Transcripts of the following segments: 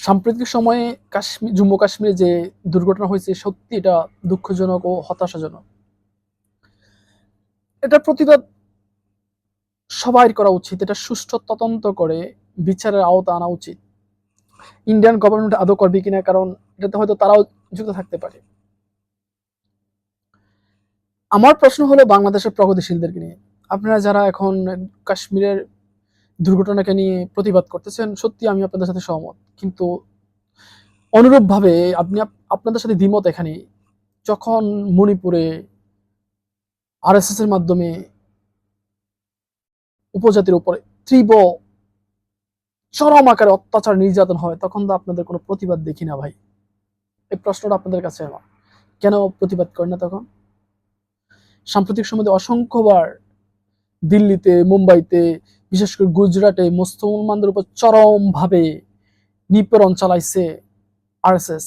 সাম্প্রতিক সময়ে জম্মু কাশ্মীরে যে দুর্ঘটনা হয়েছে সত্যি এটা দুঃখজনক ও হতাশাজনক। এটার প্রতিবাদ সবাই করা উচিত। এটা সুষ্ঠু তদন্ত করে বিচারের আওতা আনা উচিত। ইন্ডিয়ান গভর্নমেন্ট আদৌ করবে কিনা, কারণ এটাতে হয়তো তারাও যুক্ত থাকতে পারে। আমার প্রশ্ন হলো বাংলাদেশের প্রগতিশীলদেরকে নিয়ে। আপনারা যারা এখন কাশ্মীরের দুর্ঘটনাকে নিয়ে প্রতিবাদ করতেছেন, সত্যি আমি আপনাদের সাথে সহমত, কিন্তু অনুরূপভাবে আপনাদের সাথে দ্বিমত এখানে। যখন মণিপুরে আরএসএস এর মাধ্যমে উপজাতির উপরে তীব্র চরম আকারে অত্যাচার নির্যাতন হয়, তখন তো আপনাদের কোনো প্রতিবাদ দেখি না ভাই। এই প্রশ্নটা আপনাদের কাছে আমার, কেন প্রতিবাদ করেন না তখন? সাম্প্রতিক সময়ে অসংখ্যবার দিল্লিতে, মুম্বাইতে, বিশেষ করে গুজরাটে মুসলমানদের উপর চরম ভাবে নিপীড়ন চালাইছে আরএসএস।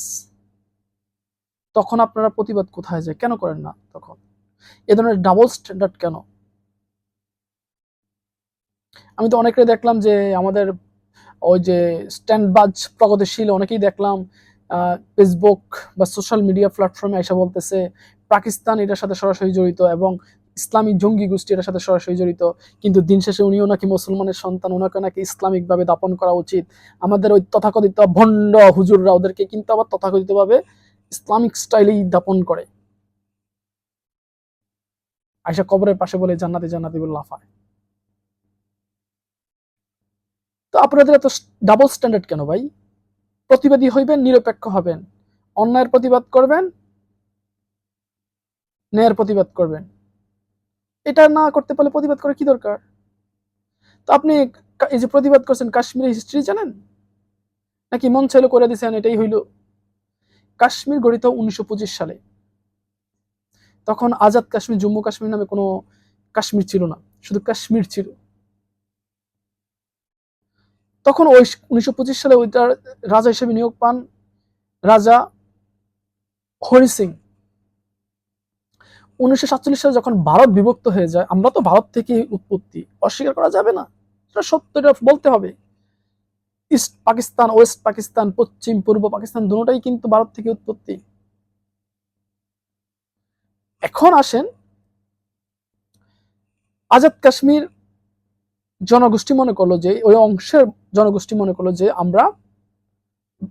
তখন আপনারা প্রতিবাদ কোথায় যায়, কেন করেন না তখন? এ ধরনের ডাবল স্ট্যান্ডার্ড কেন? আমি তো অনেকে দেখলাম যে আমাদের ওই যে স্ট্যান্ডবাজ প্রগতিশীল অনেকেই দেখলাম ফেসবুক বা সোশ্যাল মিডিয়া প্ল্যাটফর্মে এসে বলতেছে পাকিস্তান এটার সাথে সরাসরি জড়িত এবং ইসলামিক জঙ্গি গোষ্ঠী এটার সাথে সরাসরি জড়িত, কিন্তু দিন শেষে উনিও নাকি মুসলমানের সন্তান, ওনাকে নাকি ইসলামিক ভাবে দাপন করা উচিত। আমাদের ওই তথাকথিত ভণ্ড হুজুররা ওদেরকে কিন্তু আবার তথাকথিত ভাবে ইসলামিক স্টাইলেই দাপন করে, আয়সা কবরের পাশে বলে জান্নাতি জান্নাতি বলে লাফায়। তো আপনাদের এত ডাবল স্ট্যান্ডার্ড কেন ভাই? প্রতিবাদী হইবেন, নিরপেক্ষ হবেন, অন্যায়ের প্রতিবাদ করবেন, ন্যায়ের প্রতিবাদ করবেন। এটা না করতে পারলে প্রতিবাদ করে কি দরকার? তো আপনি এই যে প্রতিবাদ করছেন, কাশ্মীরের হিস্ট্রি জানেন নাকি মন চাইলো করে দিচ্ছেন এটাই হইল? কাশ্মীর গঠিত 1925 সালে। তখন আজাদ কাশ্মীর, জম্মু কাশ্মীর নামে কোনো কাশ্মীর ছিল না, শুধু কাশ্মীর ছিল। তখন ওই 1925 সালে ওইটার রাজা হিসেবে নিয়োগ পান রাজা হরি সিং। 1947 সালে যখন ভারত বিভক্ত হয়ে যায়, আমরা তো ভারত থেকে উৎপত্তি, অস্বীকার করা যাবে না, সেটা সত্যটা বলতে হবে। ইস্ট পাকিস্তান, ওয়েস্ট পাকিস্তান, পশ্চিম পূর্ব পাকিস্তান দুটোটাই কিন্তু ভারত থেকে উৎপত্তি। এখন আসেন, আজাদ কাশ্মীর জনগোষ্ঠী মনে করলো যে, ওই অংশের জনগোষ্ঠী মনে করলো যে আমরা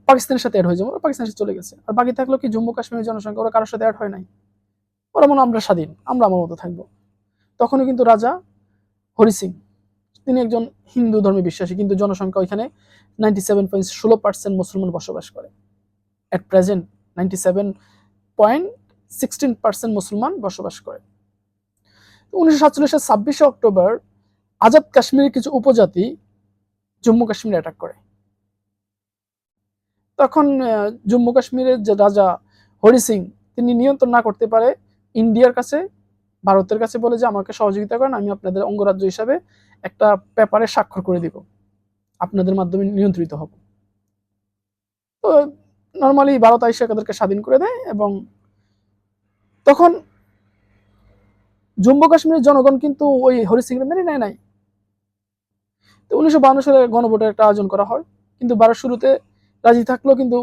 পাকিস্তানের সাথে অ্যাড হয়ে যাবো, পাকিস্তানের সাথে চলে গেছে। আর বাকি থাকলো কি জম্মু কাশ্মীরের জনসংখ্যা, ওরা কারোর সাথে অ্যাড হয় নাই। ওরা মনে আমরা স্বাধীন, আমরা আমার মতো থাকবো। তখনও কিন্তু রাজা হরি সিং তিনি একজন হিন্দু ধর্মে বিশ্বাসী, কিন্তু জনসংখ্যা ওইখানে 97.16% মুসলমান বসবাস করে। এট প্রেজেন্ট 97.16% মুসলমান বসবাস করে। 1947 সালের 26 অক্টোবর আজাদ কাশ্মীরের কিছু উপজাতি জম্মু কাশ্মীরে অ্যাটাক করে। তখন জম্মু কাশ্মীরের যে রাজা হরি সিং তিনি নিয়ন্ত্রণ না করতে পারে ইন্ডিয়ার কাছে, ভারতের কাছে বলে যে আমাকে সহযোগিতা করেন, আমি আপনাদের অঙ্গরাজ্য হিসাবে একটা পেপারে স্বাক্ষর করে দিব, আপনাদের মাধ্যমে নিয়ন্ত্রিত হব। তো নর্মালি ভারত আইসা তাদেরকে স্বাধীন করে দেয়, এবং তখন জম্মু কাশ্মীরের জনগণ কিন্তু ওই হরি সিং মেনে নেয় নাই। তো 1952 সালে গণভোটের একটা আয়োজন করা হয়, কিন্তু ভারত শুরুতে রাজি থাকলো, কিন্তু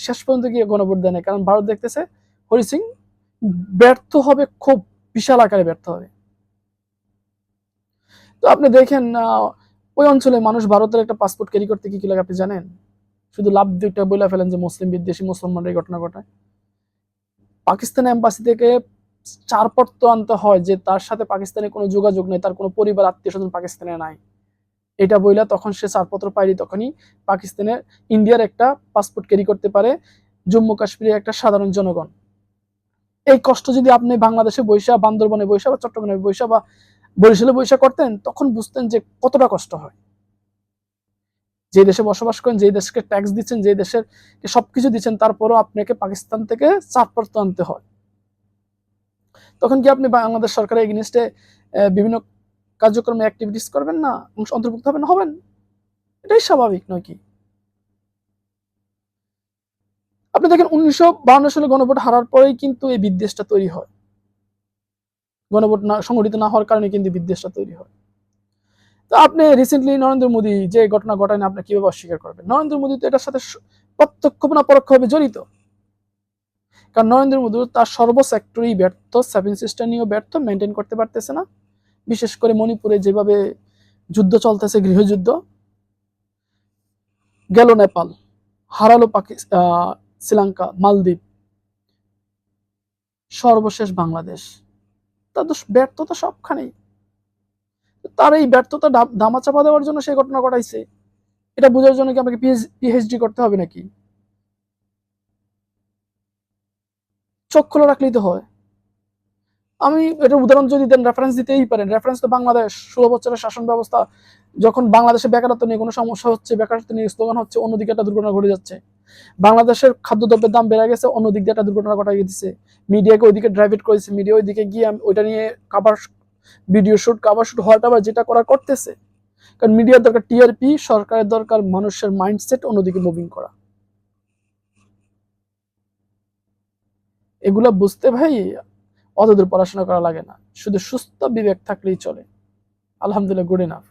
শেষ পর্যন্ত গিয়ে গণভোট দেয় না, কারণ ভারত দেখতেছে হরি সিং ব্যর্থ হবে, খুব বিশাল আকারে ব্যর্থ হবে। তো আপনি দেখেন ওই অঞ্চলে মানুষ ভারতের একটা পাসপোর্ট ক্যারি করতে কি কি লাগে আপনি জানেন? শুধু লাভ দুইটা বলে ফেলেন যে মুসলিম বিদ্বেষী, মুসলমানরা এই ঘটনা ঘটায়। পাকিস্তান এম্বাসি থেকে চারপত্র আনতে হয় যে তার সাথে পাকিস্তানের কোনো যোগাযোগ নেই, তার কোনো পরিবার আত্মীয় স্বজন পাকিস্তানে নাই। এটা বইলা তখন সে ছাড়পত্র পাইনি, তখনই পাকিস্তানের ইন্ডিয়ার একটা পাসপোর্ট ক্যারি করতে পারে জম্মু কাশ্মীরের একটা সাধারণ জনগণ। এই কষ্ট যদি আপনি বাংলাদেশে বৈশা, বান্দরবনে বৈশা, বা চট্টগ্রামে বৈশা, বা বরিশালে বৈশা করতেন, তখন বুঝতেন যে কতটা কষ্ট হয়। যে দেশে বসবাস করেন, যে দেশকে ট্যাক্স দিচ্ছেন, যে দেশের সবকিছু দিচ্ছেন, তারপরও আপনাকে পাকিস্তান থেকে ছাড়পত্র আনতে হয়। তখন কি আপনি বাংলাদেশ সরকারের এগেইনস্টে বিভিন্ন কার্যক্রমে অ্যাক্টিভিটিস করবেন না, অন্তর্ভুক্ত হবেন? হবেন, এটাই স্বাভাবিক নয় কি? আপনি দেখেন 1952 সালে গণভোট হারার পরেই কিন্তু এই বিদ্বেষটা তৈরি হয়। গণভোট না সংগঠিত না হওয়ার কারণে কিন্তু বিদ্বেষটা তৈরি হয়। তো আপনি রিসেন্টলি নরেন্দ্র মোদী যে ঘটনা ঘটায় না, আপনি কিভাবে অস্বীকার করবেন? নরেন্দ্র মোদী তো এটার সাথে প্রত্যক্ষ না পরোক্ষভাবে জড়িত। কারণ নরেন্দ্র মোদী তার সর্বসেক্টরেই ব্যর্থ, সেভেন সিস্টার নিয়েও ব্যর্থ, মেনটেন করতে পারতেছে না। বিশেষ করে মণিপুরে যেভাবে যুদ্ধ চলতেছে, গৃহযুদ্ধ, গেল নেপাল, হারালো শ্রীলঙ্কা, মালদ্বীপ, সর্বশেষ বাংলাদেশ। তার তো ব্যর্থতা সবখানেই। তার এই ব্যর্থতা ধামাচাপা দেওয়ার জন্য সেই ঘটনা ঘটাইছে, এটা বোঝার জন্য কি আমাকে পিএইচডি করতে হবে নাকি? চোখ খোলা রাখলেই তো হয়। আমি এটা উদাহরণ যদি দেন, রেফারেন্স দিতেই পারেন। রেফারেন্স তো বাংলাদেশ, 16 বছরের শাসন ব্যবস্থা। যখন বাংলাদেশে বেকারত্ব নিয়ে কোনো সমস্যা হচ্ছে, বেকারত্ব নিয়ে স্লোগান হচ্ছে, অন্যদিকে একটা দুর্ঘটনা ঘটে যাচ্ছে। বাংলাদেশের খাদ্যদ্রব্যের দাম বেড়ে গেছে, অন্যদিক দিয়ে একটা দুর্ঘটনা ঘটাই দিচ্ছে। মিডিয়াকে ওইদিকে ড্রাইভেট করেছে, মিডিয়া ওইদিকে গিয়ে ওইটা নিয়ে cover, video shoot, cover shoot, হওয়াটা আবার যেটা করা করতেছে। কারণ মিডিয়ার দরকার টিআরপি, সরকারের দরকার মানুষের মাইন্ডসেট অন্যদিকে মুভিং করা। এগুলা বুঝতে ভাই অতদূর পড়াশোনা করা লাগে না, শুধু সুস্থ বিবেক থাকলেই চলে। আলহামদুলিল্লাহ, গুড এনাফ।